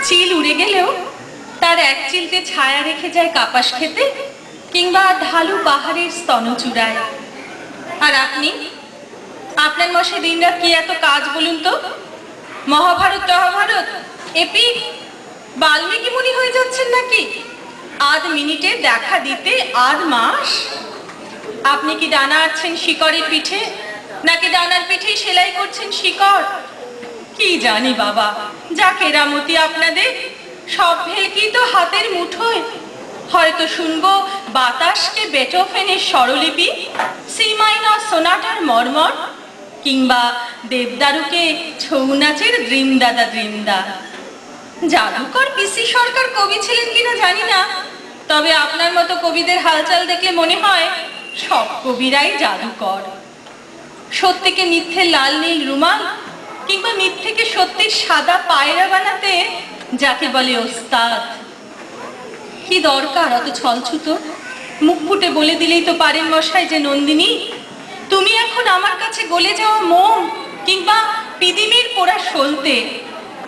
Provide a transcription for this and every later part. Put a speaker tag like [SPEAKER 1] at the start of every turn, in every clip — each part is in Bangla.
[SPEAKER 1] চিল উড়ে গেলেও তার এক চিলতে ছায়া রেখে যায় কাপাস খেতে কিংবা ঢালু পাহাড়ের স্তনচূড়ায়। আর আপনি, আপনার মশাই দিনরাত কি এত কাজ বলুন তো? মহাভারত মহাভারত এপি বাল্মীকি মুনি হয়ে যাচ্ছেন নাকি? আধ মিনিটে দেখা দিতে আধ মাস। আপনি কি ডানা আছেন শিকড়ের পিঠে, নাকি ডানার পিঠে সেলাই করছেন শিকড়? কি জানি বাবা, যা কেরামতি আপনাদের। সব ভেলকি তো হাতের মুঠোয়। হয়তো শুনবো বাতাসকে বেটোফেনের স্বরলিপি, সি মাইনর সোনাটার মর্মর, কিংবা দেবদারুকে ছৌ নাচের দ্রিমদাদা দ্রিমদা। জাদুকর পিসি সরকার কবি ছিলেন কিনা জানি না, তবে আপনার মতো কবিদের হালচাল দেখে মনে হয় সব কবিরাই জাদুকর। সত্যিকে মিথ্যে লাল নীল রুমাল, কিংবা মিথ্যেকে সত্যির সাদা পায়রা বানাতে যাকে বলে ওস্তাদ। কি দরকার অত ছলছুতো? মুখ ফুটে বলে দিলেই তো পারেন মশাই যে নন্দিনী, তুমি এখন আমার কাছে গলে যাওয়া মোম কিংবা পিদিমের পোড়া সলতে।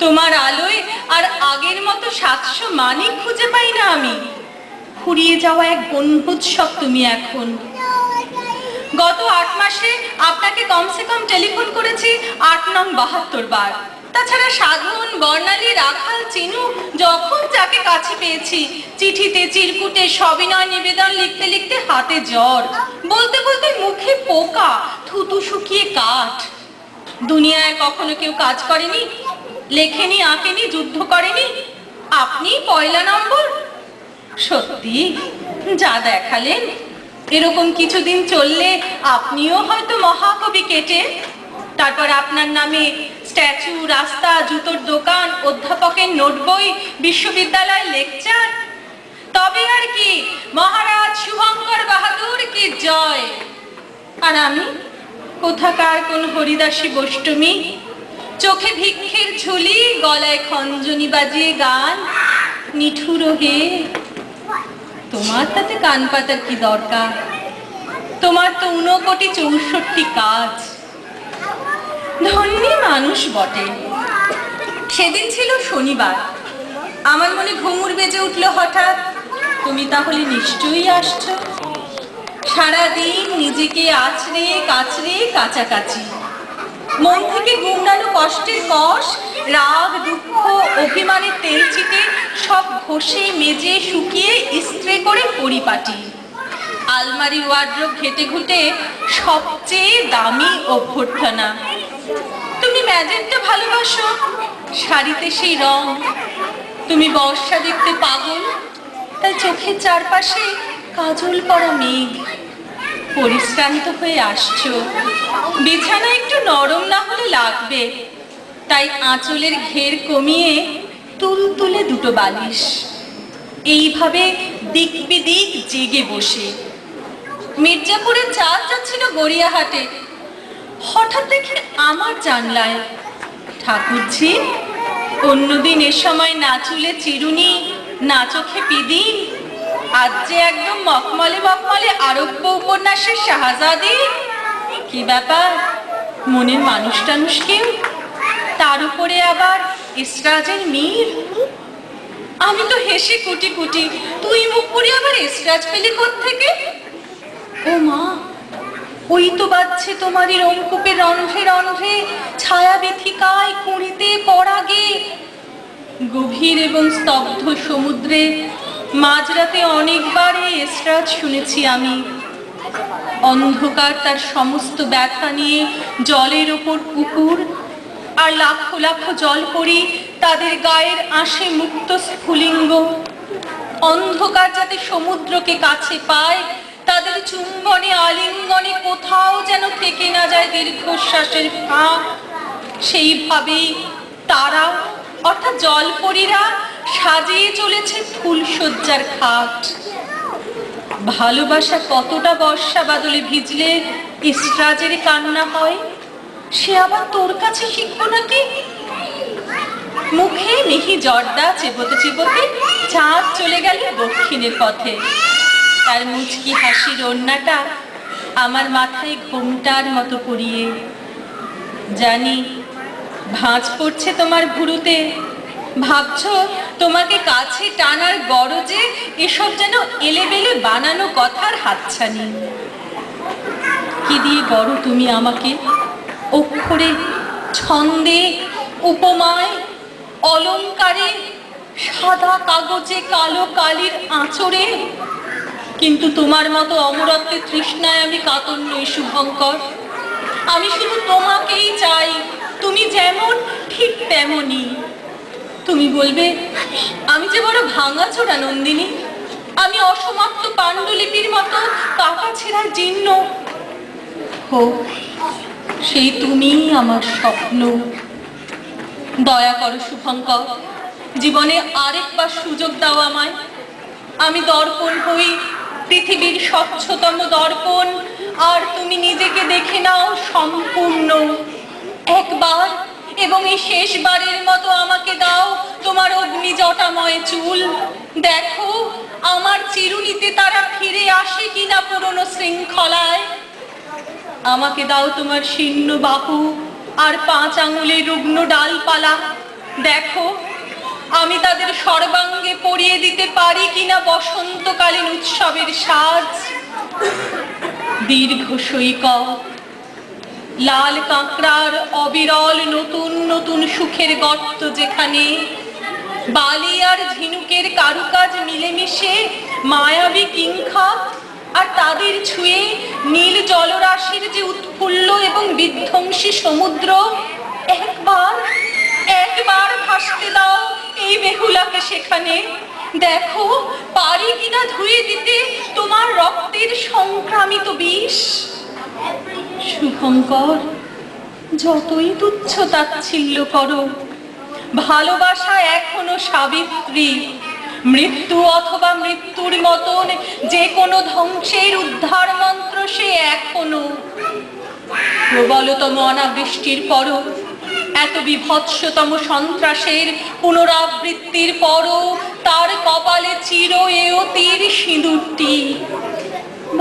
[SPEAKER 1] তোমার আলোয় আর আগের মতো 700 মানিক খুঁজে পাই না আমি। ফুরিয়ে যাওয়া এক বনভোৎসব তুমি এখন। গত 8 মাসে আপনাকে কমসে কম টেলিফোন করেছি 8 নং 72 বার। তাছাড়া সাধন, বর্ণালী, রাখাল, চিনু যখন যাকে কাছে পেয়েছি, চিঠিতে চিরকুটে সবিনয় নিবেদন লিখতে লিখতে হাতে জ্বর, বলতে বলতে মুখে পোকা, থুতু শুকিয়ে কাঠ। দুনিয়ায় কখনো কেউ কাজ করেনি, লেখেনি, আঁকেনি, যুদ্ধ করেনি, আপনি পয়লা নম্বর। সত্যি যা দেখালেন, এরকম কিছুদিন চললে আপনিও হয়তো মহাকবি কেটে। তারপর আপনার নামে স্ট্যাচু, রাস্তা, জুতোর দোকান, অধ্যাপকের নোটবই, বিশ্ববিদ্যালয় লেকচার। তবে আর কি, মহারাজ শুভঙ্কর বাহাদুর কি জয়। আর আমি কোথাকার কোন হরিদাসী বষ্টমী, চোখে ভিক্ষের ঝুলি, গলায় খঞ্জনি বাজিয়ে গান। নিঠুর হে, তোমার তাতে কান পাতার কি দরকার? তোমার তো 59 কাজ। ধন্যী মানুষ বটে। সেদিন ছিল শনিবার। আমার মনে ঘুঙুর বেজে উঠল হঠাৎ, তুমি তাহলে নিশ্চয়ই আসছো। সারাদিন নিজেকে আছড়ে কাছড়ে কাছাকাছি, মন থেকে গুমড়ানো কষ্টের কষ, রাগ, দুঃখ, অভিমানের তেল চিটে সব ঘষে মেজে শুকিয়ে ইস্ত্রি করে পরিপাটি। আলমারির ওয়ার্ড্রোব ঘেটে ঘুটে সবচেয়ে দামি অভ্যর্থনা। তুমি ম্যাজেন্টা ভালোবাসো, শাড়িতে সেই রং। তুমি বর্ষা দেখতে পাগল, তাই চোখের চারপাশে কাজল পরা মেঘ। পরিশ্রান্ত হয়ে আসছো, বিছানা একটু নরম না হলে লাগবে, তাই আঁচলের ঘের কমিয়ে তুলতুলে দুটো বালিশ। এইভাবে দিক বিদিক জেগে বসে মির্জাপুরে চাঁদ যাচ্ছিল গড়িয়াহাটে। হঠাৎ দেখি আমার জানলায় ঠাকুরজি, অন্যদিন এ সময় না চুলে চিরুনি, না চোখে পিদিম, আজ যে একদম মখমলে মখমলে আরব্য উপন্যাসের শাহজাদি। কি ব্যাপার, মনের মানুষ টানুষ কেউ, তার উপরে আবার ইসরাজের মীর। আমি তো হেসে কুটি কুটি, তুই মুখ পুড়ে আবার ইসরাজ পেলি কোত্থেকে? ও মা, ওই তো বাজছে তোমারই রংকূপে রন্ধ্রে রন্ধ্রে, ছায়া বেথিকায় কুঁড়িতে পরাগে। গভীর এবং স্তব্ধ সমুদ্রে মাঝরাতে অনেকবার এসরাজ শুনেছি আমি। অন্ধকার তার সমস্ত ব্যথা নিয়ে জলের ওপর কুকুর, আর লাখো লাখো জলপরি তাদের গায়ের আঁশে মুক্ত স্ফুলিঙ্গ। অন্ধকার যাতে সমুদ্রকে কাছে পায়, তাদের চুম্বনে আলিঙ্গনে কোথাও যেন থেকে না যায় দীর্ঘশ্বাসের ফাঁক, সেইভাবেই তারা অর্থাৎ জলপরীরা সাজিয়ে চলেছে ফুলসজ্জার খাট। ভালোবাসা কতটা বর্ষা বাদলে ভিজলে ইসরাজের কান্না হয়, সে আবার তোর কাছে শিখবো নাকি? মুখে মিহি জর্দা চেপতে চেপতে চাঁদ চলে গেল দক্ষিণের পথে। তার মুচকি হাসির ওড়নাটা আমার মাথায় ঘোমটার মতো পরিয়ে। জানি ভাঁজ পড়ছে তোমার ভুরুতে, ভাবছো তোমাকে কাছে টানার গরজে এসব যেন এলেবেলে বানানো কথার হাতছানি। কি দিয়ে গড়ো তুমি আমাকে? অক্ষরে, ছন্দে, উপমায়, অলংকারে, সাদা কাগজে কালো কালির আঁচড়ে। কিন্তু তোমার মতো অমরত্বের তৃষ্ণায় আমি কাতর নই শুভঙ্কর। আমি শুধু তোমাকেই চাই, তুমি যেমন ঠিক তেমনই। তুমি বলবে আমি যে বড় ভাঙাচোরা নন্দিনী, আমি অসমাপ্ত পাণ্ডুলিপির মতো কাটা ছেঁড়া জীর্ণ। হোক, সেই তুমিই আমার স্বপ্ন। দয়া করো শুভঙ্কর, জীবনে আরেকবার সুযোগ দাও আমায়। আমি দর্পণ হই, পৃথিবীর স্বচ্ছতম দর্পণ, আর তুমি নিজেকে দেখে নাও সম্পূর্ণ। একবার এবং এই শেষবারের মতো আমাকে দাও তোমার অগ্নি জটাময় চুল। দেখো আমার চিরুনিতে তারা ফিরে আসে কিনা পুরনো শৃঙ্খলায়। আমাকে দাও তোমার শীর্ণ বাহু আর 5 আঙুলের রুগ্ন ডালপালা। দেখো আমি তাদের সর্বাঙ্গে পরিয়ে দিতে পারি কিনা বসন্তকালীন উৎসবের সাজ। দীর্ঘ সৈকত, লাল কাঁকড়ার অবিরল নতুন নতুন সুখের গর্ত, যেখানে বালি আর ঝিনুকের কারুকাজ মিলেমিশে মায়াবী কিংখাত, আর তাদের ছুঁয়ে নীল জলরাশির যে উৎফুল্ল এবং বিধ্বংসী সমুদ্র। একবার ভাসতে দাও এই বেহুলাকে সেখানে। দেখো পারি কিনা ধুয়ে দিতে তোমার রক্তের সংক্রামিত বিষ। শুভঙ্কর, যতই তুচ্ছ তাচ্ছিল্য করো, ভালোবাসা এখনো সাবিত্রী। মৃত্যু অথবা মৃত্যুর মতন যে কোনো ধ্বংসের উদ্ধার মন্ত্র সে এখনো। প্রবলতম অনাবৃষ্টির পরও, এত বিভৎসতম সন্ত্রাসের পুনরাবৃত্তির পরও তার কপালে চির এয়তির সিঁদুরটি।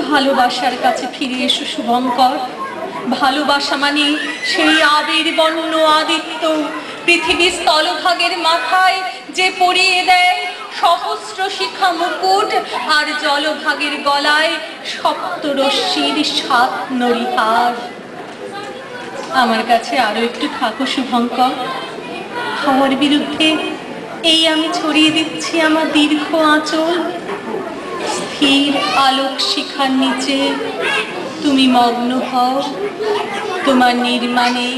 [SPEAKER 1] ভালোবাসার কাছে ফিরে এসো শুভঙ্কর। ভালোবাসা মানে সেই আবির্বর্ণ আদিত্য, পৃথিবীর স্থলভাগের মাথায় যে পরিয়ে দেয় সহস্র শিখা মুকুট, আর জলভাগের গলায় সপ্তরশ্মির 7 নরিহার। আমার কাছে আরো একটু থাকো শুভঙ্কর। হাওয়ার বিরুদ্ধে এই আমি ছড়িয়ে দিচ্ছি আমার দীর্ঘ আঁচল। স্থির আলোক শিখার নিচে তুমি মগ্ন হও তোমার নির্মাণে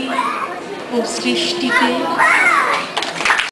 [SPEAKER 1] ও সৃষ্টিতে।